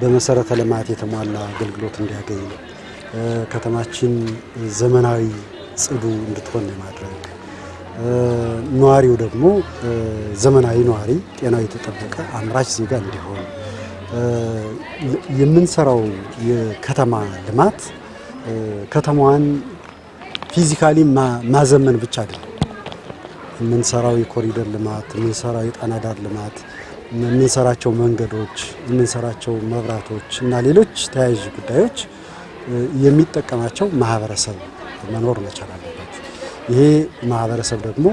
በመሰረተ ልማት የተሟላ አገልግሎት እንዲያገኝ ከተማችን ዘመናዊ ጽዱ እንድትሆን ለማድረግ ነዋሪው ደግሞ ዘመናዊ ነዋሪ ጤናው የተጠበቀ አምራች ዜጋ እንዲሆን የምንሰራው የከተማ ልማት ከተማዋን ፊዚካሊ ማዘመን ብቻ አይደለም። የምንሰራው የኮሪደር ልማት፣ የምንሰራው የጣና ዳር ልማት፣ የምንሰራቸው መንገዶች፣ የምንሰራቸው መብራቶች እና ሌሎች ተያያዥ ጉዳዮች የሚጠቀማቸው ማህበረሰብ መኖር መቻል አለበት። ይሄ ማህበረሰብ ደግሞ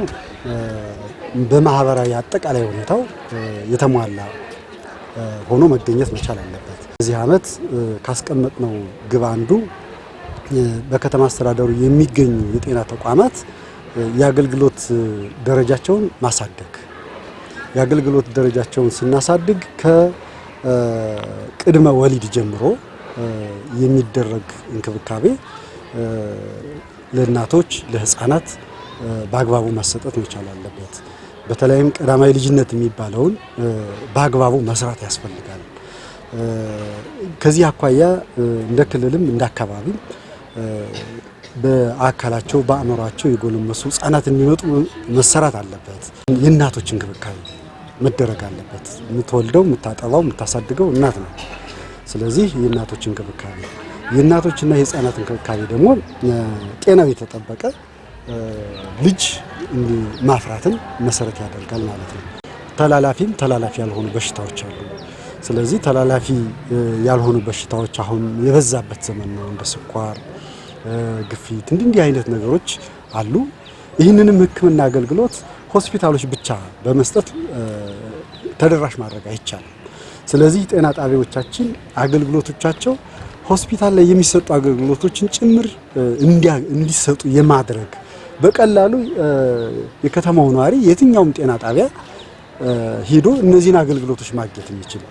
በማህበራዊ አጠቃላይ ሁኔታው የተሟላ ሆኖ መገኘት መቻል አለበት። በዚህ ዓመት ካስቀመጥነው ግብ አንዱ በከተማ አስተዳደሩ የሚገኙ የጤና ተቋማት የአገልግሎት ደረጃቸውን ማሳደግ። የአገልግሎት ደረጃቸውን ስናሳድግ ከቅድመ ወሊድ ጀምሮ የሚደረግ እንክብካቤ ለእናቶች ለህፃናት በአግባቡ መሰጠት መቻል አለበት። በተለይም ቀዳማዊ ልጅነት የሚባለውን በአግባቡ መስራት ያስፈልጋል። ከዚህ አኳያ እንደ ክልልም እንደ አካባቢም በአካላቸው በአእምሯቸው የጎለመሱ ህፃናት እንዲመጡ መሰራት አለበት። የእናቶች እንክብካቤ መደረግ አለበት። የምትወልደው የምታጠባው የምታሳድገው እናት ነው። ስለዚህ የእናቶች እንክብካቤ የእናቶችና የህፃናት እንክብካቤ ደግሞ ጤናው የተጠበቀ ልጅ ማፍራትን መሰረት ያደርጋል ማለት ነው። ተላላፊ ያልሆኑ በሽታዎች አሉ። ስለዚህ ተላላፊ ያልሆኑ በሽታዎች አሁን የበዛበት ዘመን ነው። እንደ ስኳር፣ ግፊት እንዲህ አይነት ነገሮች አሉ። ይህንንም ህክምና አገልግሎት ሆስፒታሎች ብቻ በመስጠት ተደራሽ ማድረግ አይቻልም። ስለዚህ ጤና ጣቢያዎቻችን አገልግሎቶቻቸው ሆስፒታል ላይ የሚሰጡ አገልግሎቶችን ጭምር እንዲሰጡ የማድረግ በቀላሉ የከተማው ነዋሪ የትኛውም ጤና ጣቢያ ሄዶ እነዚህን አገልግሎቶች ማግኘት የሚችል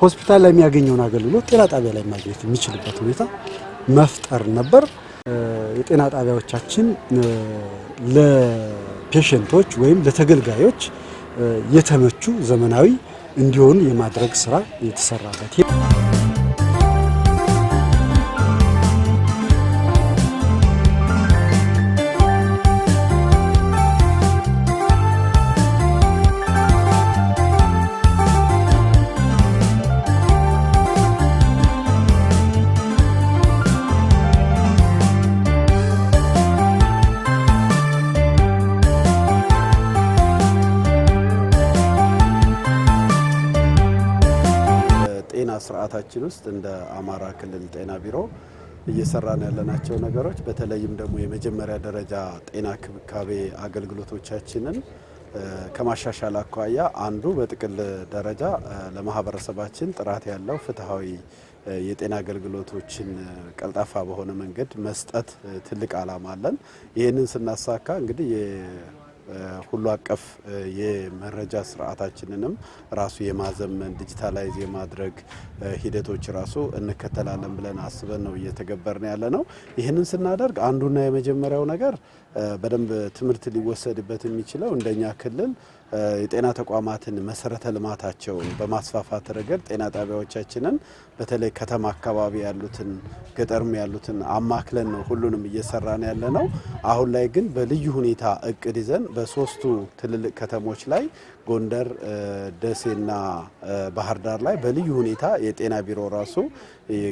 ሆስፒታል ላይ የሚያገኘውን አገልግሎት ጤና ጣቢያ ላይ ማግኘት የሚችልበት ሁኔታ መፍጠር ነበር። የጤና ጣቢያዎቻችን ለፔሸንቶች ወይም ለተገልጋዮች የተመቹ ዘመናዊ እንዲሆኑ የማድረግ ስራ የተሰራበት ስርዓታችን ውስጥ እንደ አማራ ክልል ጤና ቢሮ እየሰራን ያለናቸው ነገሮች በተለይም ደግሞ የመጀመሪያ ደረጃ ጤና ክብካቤ አገልግሎቶቻችንን ከማሻሻል አኳያ አንዱ በጥቅል ደረጃ ለማህበረሰባችን ጥራት ያለው ፍትሃዊ የጤና አገልግሎቶችን ቀልጣፋ በሆነ መንገድ መስጠት ትልቅ ዓላማ አለን። ይህንን ስናሳካ እንግዲህ ሁሉ አቀፍ የመረጃ ስርዓታችንንም ራሱ የማዘመን ዲጂታላይዝ የማድረግ ሂደቶች ራሱ እንከተላለን ብለን አስበን ነው እየተገበርን ያለ ነው። ይህንን ስናደርግ አንዱና የመጀመሪያው ነገር በደንብ ትምህርት ሊወሰድበት የሚችለው እንደኛ ክልል የጤና ተቋማትን መሰረተ ልማታቸውን በማስፋፋት ረገድ ጤና ጣቢያዎቻችንን በተለይ ከተማ አካባቢ ያሉትን ገጠርም ያሉትን አማክለን ነው ሁሉንም እየሰራን ያለ ነው። አሁን ላይ ግን በልዩ ሁኔታ እቅድ ይዘን በሶስቱ ትልልቅ ከተሞች ላይ ጎንደር፣ ደሴና ባህር ዳር ላይ በልዩ ሁኔታ የጤና ቢሮ ራሱ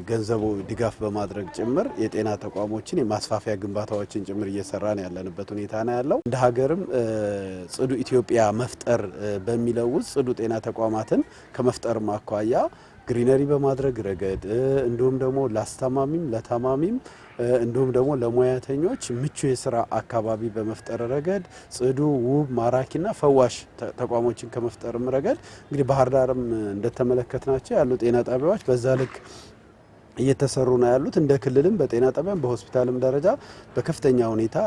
ገንዘቡ ድጋፍ በማድረግ ጭምር የጤና ተቋሞችን የማስፋፊያ ግንባታዎችን ጭምር እየሰራን ያለንበት ሁኔታ ነው ያለው። እንደ ሀገርም ጽዱ ኢትዮጵያ መፍጠር በሚለው ውስጥ ጽዱ ጤና ተቋማትን ከመፍጠር አኳያ ግሪነሪ በማድረግ ረገድ እንዲሁም ደግሞ ለአስታማሚም ለታማሚም እንዲሁም ደግሞ ለሙያተኞች ምቹ የስራ አካባቢ በመፍጠር ረገድ ጽዱ፣ ውብ፣ ማራኪና ፈዋሽ ተቋሞችን ከመፍጠርም ረገድ እንግዲህ ባህር ዳርም እንደተመለከትናቸው ያሉ ጤና ጣቢያዎች በዛ ልክ እየተሰሩ ነው ያሉት። እንደ ክልልም በጤና ጣቢያም በሆስፒታልም ደረጃ በከፍተኛ ሁኔታ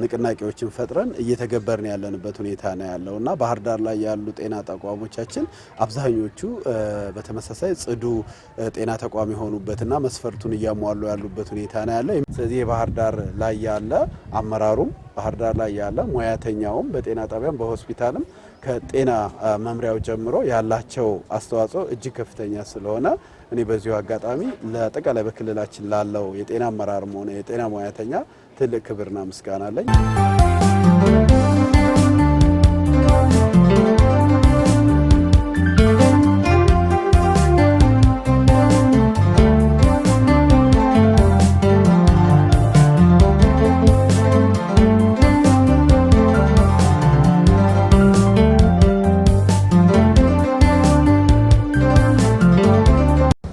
ንቅናቄዎችን ፈጥረን እየተገበርን ያለንበት ሁኔታ ነው ያለውና ባህር ዳር ላይ ያሉ ጤና ተቋሞቻችን አብዛኞቹ በተመሳሳይ ጽዱ ጤና ተቋም የሆኑበትና መስፈርቱን እያሟሉ ያሉበት ሁኔታ ነው ያለው። ስለዚህ የባህር ዳር ላይ ያለ አመራሩም ባህር ዳር ላይ ያለ ሙያተኛውም በጤና ጣቢያም በሆስፒታልም ከጤና መምሪያው ጀምሮ ያላቸው አስተዋጽኦ እጅግ ከፍተኛ ስለሆነ እኔ በዚሁ አጋጣሚ ለጠቅላላ በክልላችን ላለው የጤና አመራርም ሆነ የጤና ሙያተኛ ትልቅ ክብርና ምስጋና አለኝ።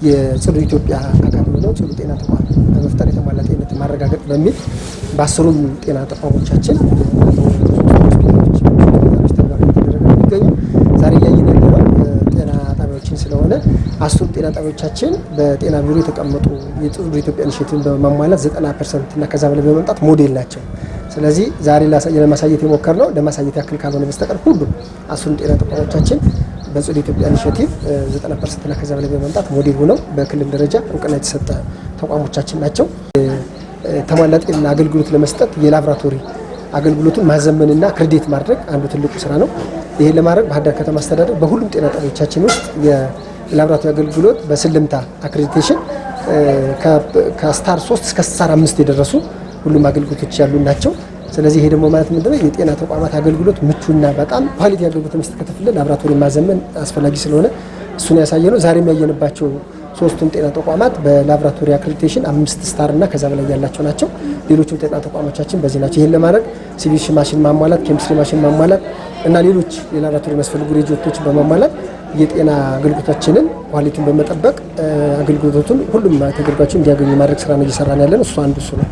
የጽዱ ኢትዮጵያ አካል ነው ጽዱ ጤና ተቋም በመፍጠር የተሟላ ጤንነት ማረጋገጥ በሚል በ10ሩም ጤና ተቋሞቻችን ዛሬ እያየን ያለነው ጤና ጣቢያዎችን ስለሆነ 10 ጤና ጣቢያዎቻችን በጤና ቢሮ የተቀመጡ የጽዱ ኢትዮጵያ ኢኒሼቲቭን በማሟላት 90% እና ከዛ በላይ በመምጣት ሞዴል ናቸው። ስለዚህ ዛሬ ለማሳየት የሞከርነው ለማሳየት ያክል ካልሆነ በስተቀር ሁሉም 10 ጤና ተቋሞቻችን በጽዱ ኢትዮጵያ ኢኒሼቲቭ 90% እና ከዛ በላይ በመምጣት ሞዴል ሆነው በክልል ደረጃ እውቅና የተሰጠ ተቋሞቻችን ናቸው። ተሟላ ጤና አገልግሎት ለመስጠት የላቦራቶሪ አገልግሎቱን ማዘመንና ክሬዲት ማድረግ አንዱ ትልቁ ስራ ነው። ይሄን ለማድረግ ባህር ዳር ከተማ አስተዳደር በሁሉም ጤና ጣቢያዎቻችን ውስጥ የላቦራቶሪ አገልግሎት በስልምታ አክሬዲቴሽን ከስታር 3 እስከ ስታር 5 የደረሱ ሁሉም አገልግሎቶች ያሉ ናቸው። ስለዚህ ይሄ ደግሞ ማለት ምንድነው የጤና ተቋማት አገልግሎት ምቹና በጣም ኳሊቲ አገልግሎት መስጠት ከተፈለገ ላቦራቶሪ ማዘመን አስፈላጊ ስለሆነ እሱን ያሳየነው። ዛሬ የሚያየንባቸው 3ቱም ጤና ተቋማት በላቦራቶሪ አክሬዲቴሽን 5 ስታር እና ከዛ በላይ ያላቸው ናቸው። ሌሎችም ጤና ተቋሞቻችን በዚህ ናቸው። ይሄን ለማድረግ ሲቪል ማሽን ማሟላት፣ ኬሚስትሪ ማሽን ማሟላት እና ሌሎች የላቦራቶሪ የሚያስፈልጉ ሬጂዎችን በማሟላት የጤና አገልግሎታችንን ኳሊቲውን በመጠበቅ አገልግሎቱን ሁሉም ተገልጋዮች እንዲያገኙ ማድረግ ስራ ነው እየሰራን ያለን። እሱ አንዱ እሱ ነው።